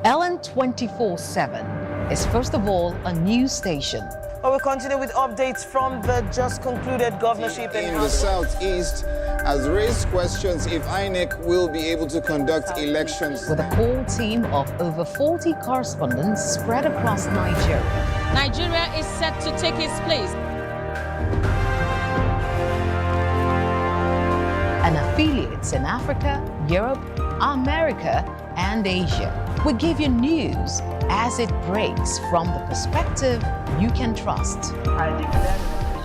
Ellen 24/7 is first of all a news station. Well, we continue with updates from the just concluded governorship in the Southeast has raised questions if INEC will be able to conduct elections. With a core team of over 40 correspondents spread across Nigeria. Nigeria is set to take its place. And affiliates in Africa, Europe, America, and Asia. We give you news as it breaks from the perspective you can trust.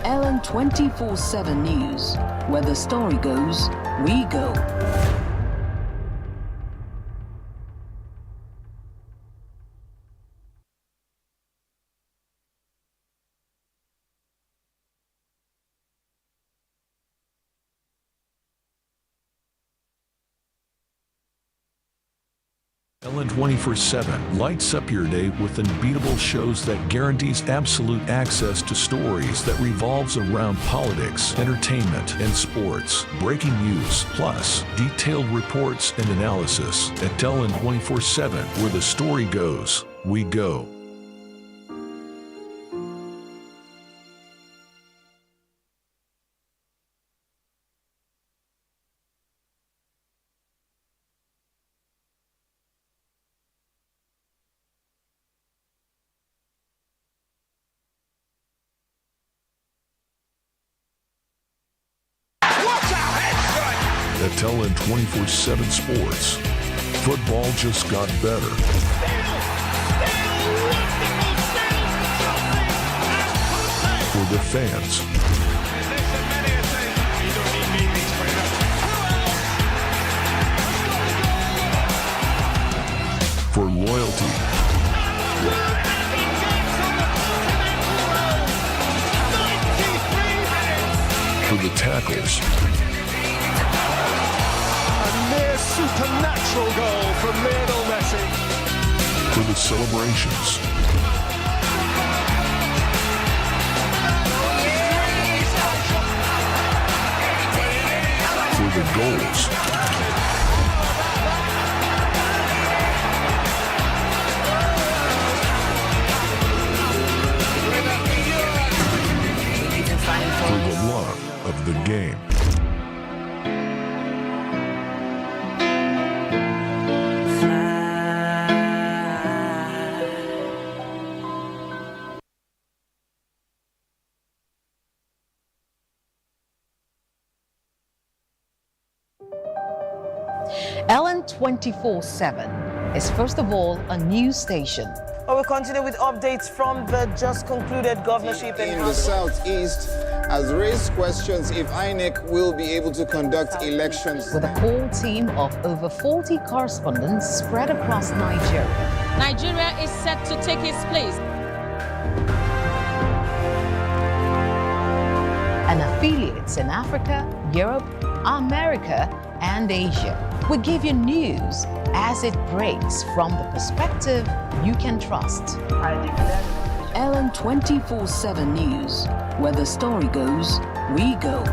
Ellen 24/7 News, where the story goes, we go. Ellen 24/7 lights up your day with unbeatable shows that guarantees absolute access to stories that revolves around politics, entertainment, and sports. Breaking news, plus detailed reports and analysis. At Ellen 24/7, where the story goes, we go. At Ellen 24/7 Sports, football just got better. For the fans. For loyalty. For the tackles. Supernatural goal from Lionel Messi. For the celebrations. For the goals. For the love of the game. Ellen 24/7 is first of all a news station. Well, we continue with updates from the just concluded governorship in the Southeast has raised questions if INEC will be able to conduct elections. With a core team of over 40 correspondents spread across Nigeria. Nigeria is set to take its place. And affiliates in Africa, Europe, America, and Asia. We give you news as it breaks from the perspective you can trust. Ellen 24/7 News, where the story goes, we go.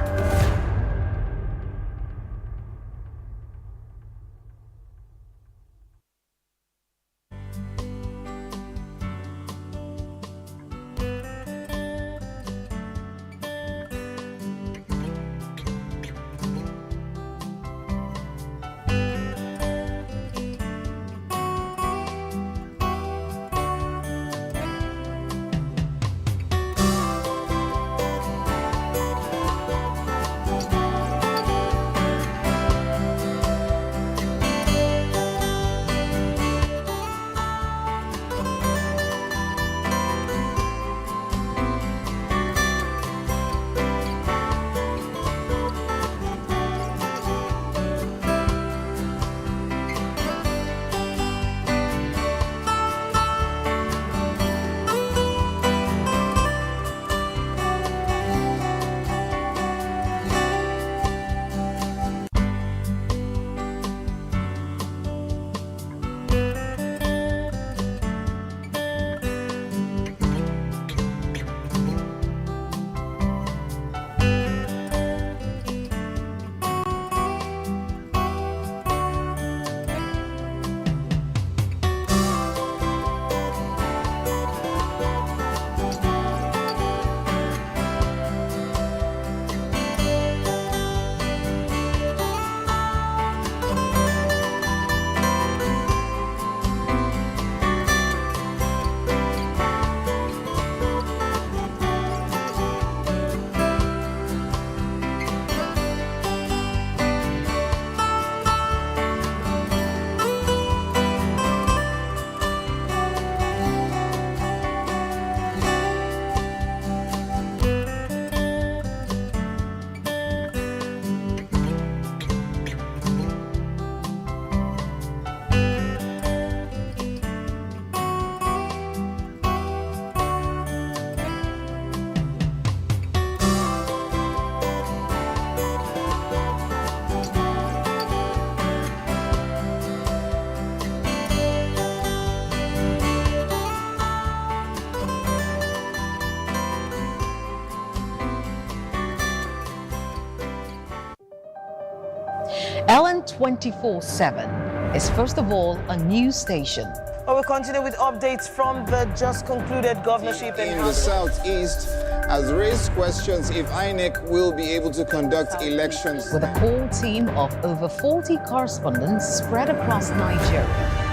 Ellen 24/7 is first of all a news station. Well, we'll continue with updates from the just concluded governorship In the southeast has raised questions if INEC will be able to conduct elections. With a core team of over 40 correspondents spread across Nigeria.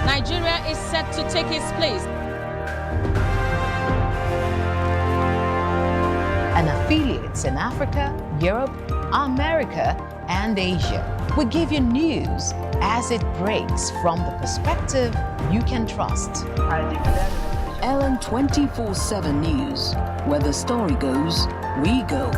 Nigeria is set to take its place. And affiliates in Africa, Europe, America, and Asia. We give you news as it breaks from the perspective you can trust. Ellen 24/7 News, where the story goes, we go.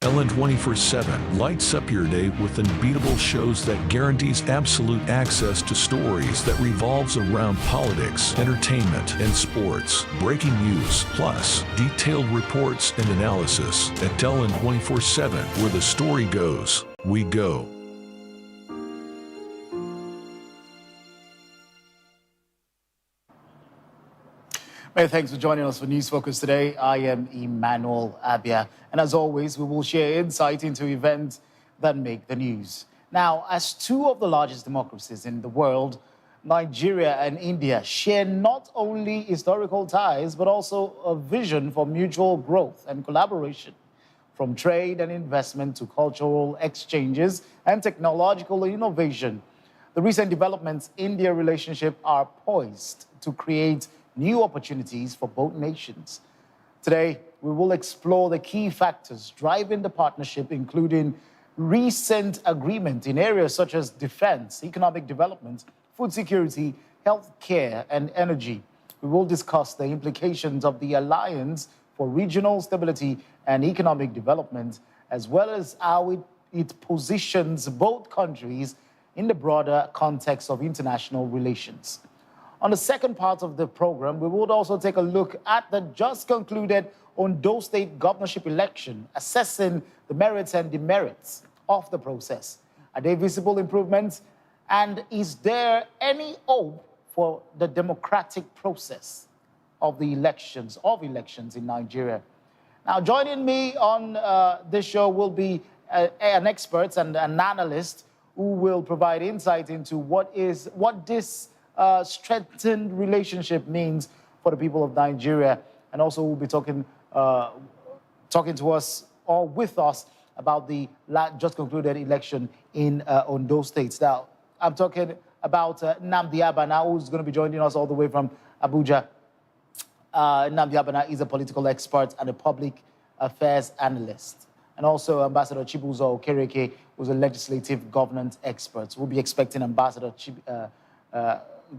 Ellen 24/7 lights up your day with unbeatable shows that guarantees absolute access to stories that revolves around politics, entertainment, and sports. Breaking news, plus detailed reports and analysis. At Ellen 24/7, where the story goes, we go. Many thanks for joining us for News Focus today. I am Emmanuel Abia. And as always, we will share insight into events that make the news. Now, as two of the largest democracies in the world, Nigeria and India share not only historical ties, but also a vision for mutual growth and collaboration. From trade and investment to cultural exchanges and technological innovation, the recent developments in their relationship are poised to create new opportunities for both nations. Today, we will explore the key factors driving the partnership, including recent agreement in areas such as defense, economic development, food security, health care, and energy. We will discuss the implications of the alliance for regional stability and economic development, as well as how it positions both countries in the broader context of international relations. On the second part of the program, we would also take a look at the just concluded Ondo State governorship election, assessing the merits and demerits of the process. Are there visible improvements? And is there any hope for the democratic process of the elections in Nigeria? Now, joining me on this show will be an expert and an analyst who will provide insight into what this strengthened relationship means for the people of Nigeria, and also we'll be talking to us or with us about the just concluded election in Ondo State. Now, I'm talking about Nnamdi Abana, who's going to be joining us all the way from Abuja. Nnamdi Abana is a political expert and a public affairs analyst, and also Ambassador Chibuzo Okereke, who's a legislative governance expert. We'll be expecting Ambassador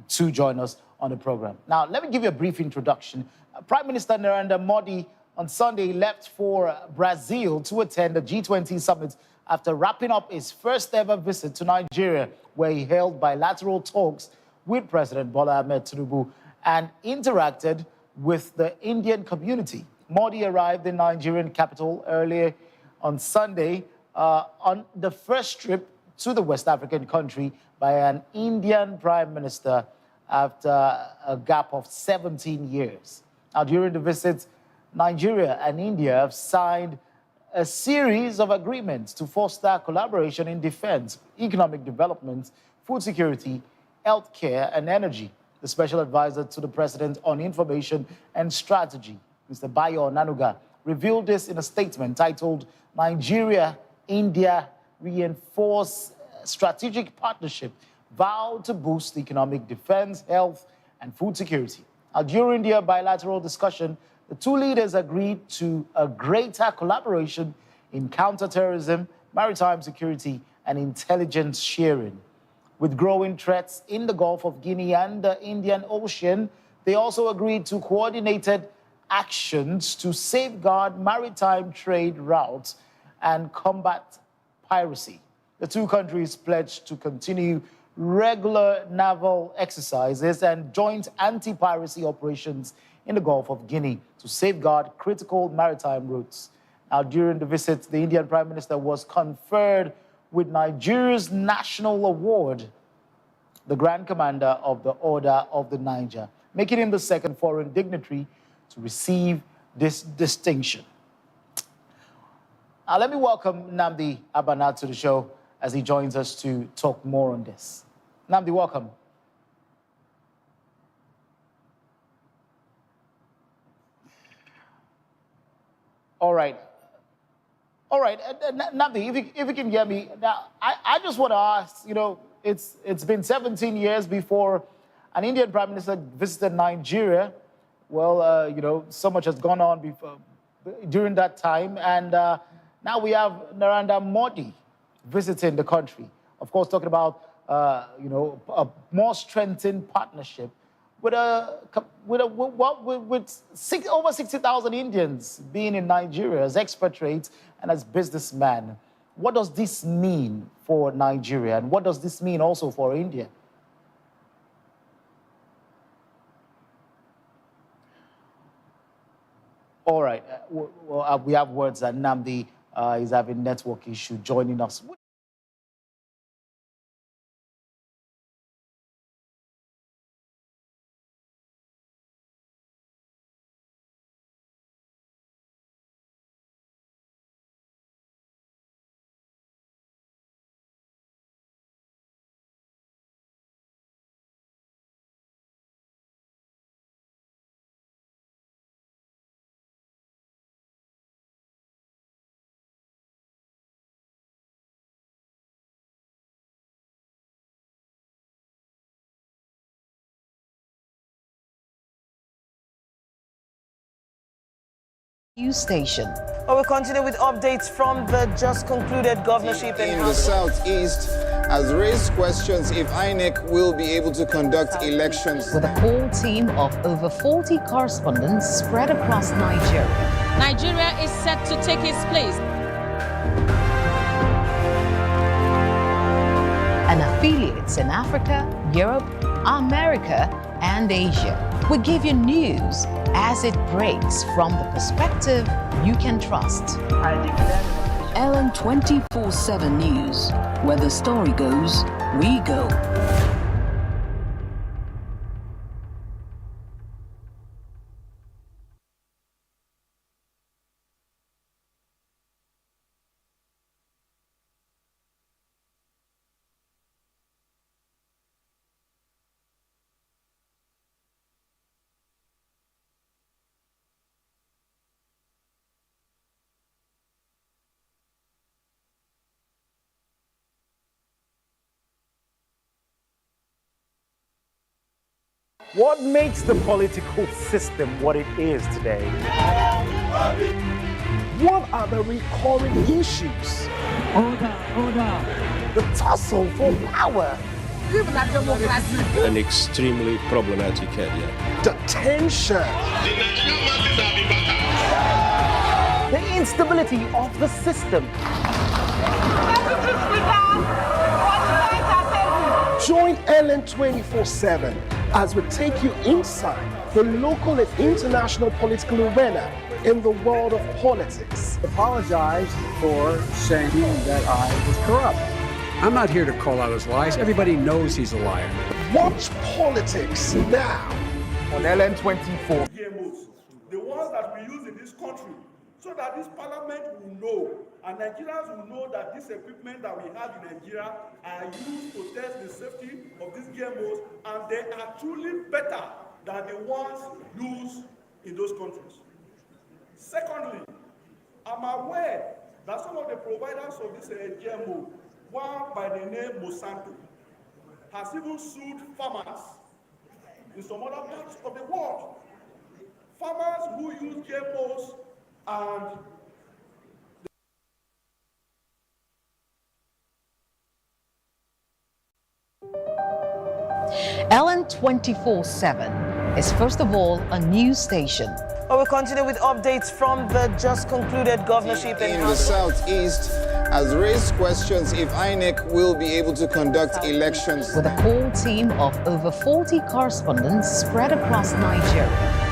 to join us on the program. Now, let me give you a brief introduction. Prime Minister Narendra Modi on Sunday left for Brazil to attend the G20 summit after wrapping up his first ever visit to Nigeria, where he held bilateral talks with President Bola Ahmed Tinubu and interacted with the Indian community. Modi arrived in Nigerian capital earlier on Sunday on the first trip to the West African country by an Indian prime minister after a gap of 17 years. Now, during the visit, Nigeria and India have signed a series of agreements to foster collaboration in defense, economic development, food security, health care, and energy. The special advisor to the president on information and strategy, Mr. Bayo Onanuga, revealed this in a statement titled Nigeria-India Reinforce Strategic Partnership, vowed to boost economic defense, health, and food security. Now, during their bilateral discussion, the two leaders agreed to a greater collaboration in counterterrorism, maritime security, and intelligence sharing. With growing threats in the Gulf of Guinea and the Indian Ocean, they also agreed to coordinated actions to safeguard maritime trade routes and combat piracy. The two countries pledged to continue regular naval exercises and joint anti-piracy operations in the Gulf of Guinea to safeguard critical maritime routes. Now, during the visit, the Indian Prime Minister was conferred with Nigeria's national award, the Grand Commander of the Order of the Niger, making him the second foreign dignitary to receive this distinction. Now, let me welcome Nnamdi Abana to the show as he joins us to talk more on this. Nnamdi, welcome. All right. Nnamdi, if you can hear me, now, I just want to ask, it's been 17 years before an Indian Prime Minister visited Nigeria. Well, so much has gone on during that time, and now we have Narendra Modi visiting the country. Of course, talking about, a more strengthened partnership with over 60,000 Indians being in Nigeria as expatriates and as businessmen. What does this mean for Nigeria, and what does this mean also for India? All right. We have words that Nnamdi is having network issue joining us. News station. Well, we'll continue with updates from the just concluded governorship in the southeast has raised questions if INEC will be able to conduct elections. With a core team of over 40 correspondents spread across Nigeria. Nigeria is set to take its place. And affiliates in Africa, Europe, America, and Asia. We give you news as it breaks from the perspective you can trust. LN 24/7 News. Where the story goes, we go. What makes the political system what it is today? What are the recurring issues? Order. The tussle for power. An extremely problematic area. The tension. The instability of the system. Join LN 24/7 as we take you inside the local and international political arena in the world of politics. Apologize for saying that I was corrupt. I'm not here to call out his lies. Everybody knows he's a liar. Watch politics now on LN 24. The ones that we use in this country, so that this parliament will know, and Nigerians will know that this equipment that we have in Nigeria are used to test the safety of these GMOs, and they are truly better than the ones used in those countries. Secondly, I'm aware that some of the providers of this GMO, one by the name Monsanto, has even sued farmers in some other parts of the world. Farmers who use GMOs and LN 24/7 is first of all a news station. Well, we'll continue with updates from the just concluded governorship in the southeast has raised questions if INEC will be able to conduct elections. With a core team of over 40 correspondents spread across Nigeria.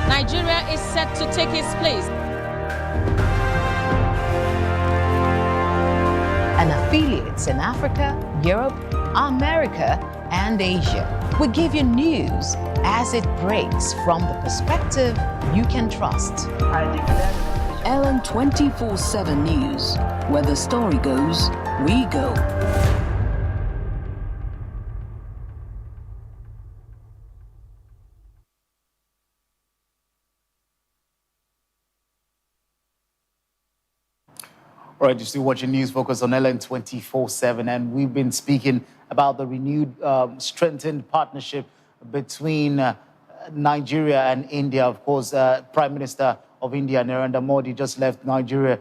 Nigeria is set to take its place. And affiliates in Africa, Europe, America, and Asia. We give you news as it breaks from the perspective you can trust. Ellen 24/7 News. Where the story goes, we go. All right, you're still watching News Focus on LN 24/7, and we've been speaking about the renewed, strengthened partnership between Nigeria and India. Of course, Prime Minister of India, Narendra Modi, just left Nigeria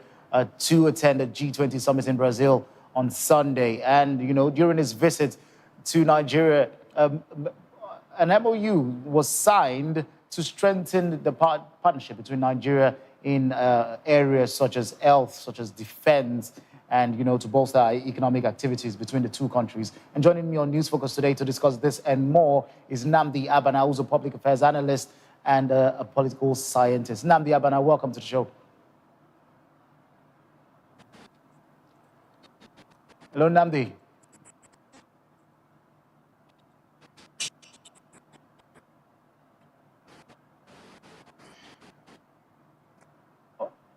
to attend a G20 summit in Brazil on Sunday. And, you know, during his visit to Nigeria, an MOU was signed to strengthen the partnership between Nigeria in areas such as health, such as defense, and, you know, to bolster economic activities between the two countries. And joining me on News Focus today to discuss this and more is Nnamdi Abana, who's a public affairs analyst and a political scientist. Nnamdi Abana, welcome to the show. Hello, Nnamdi.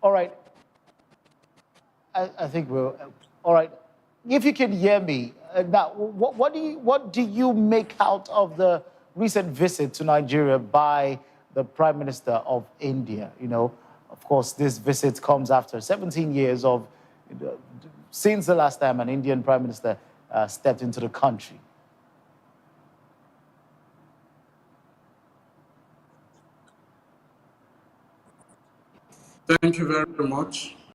All right. I think we're all right. If you can hear me now, what do you make out of the recent visit to Nigeria by the Prime Minister of India? You know, of course, this visit comes after 17 years of since the last time an Indian Prime Minister stepped into the country. Thank you very much.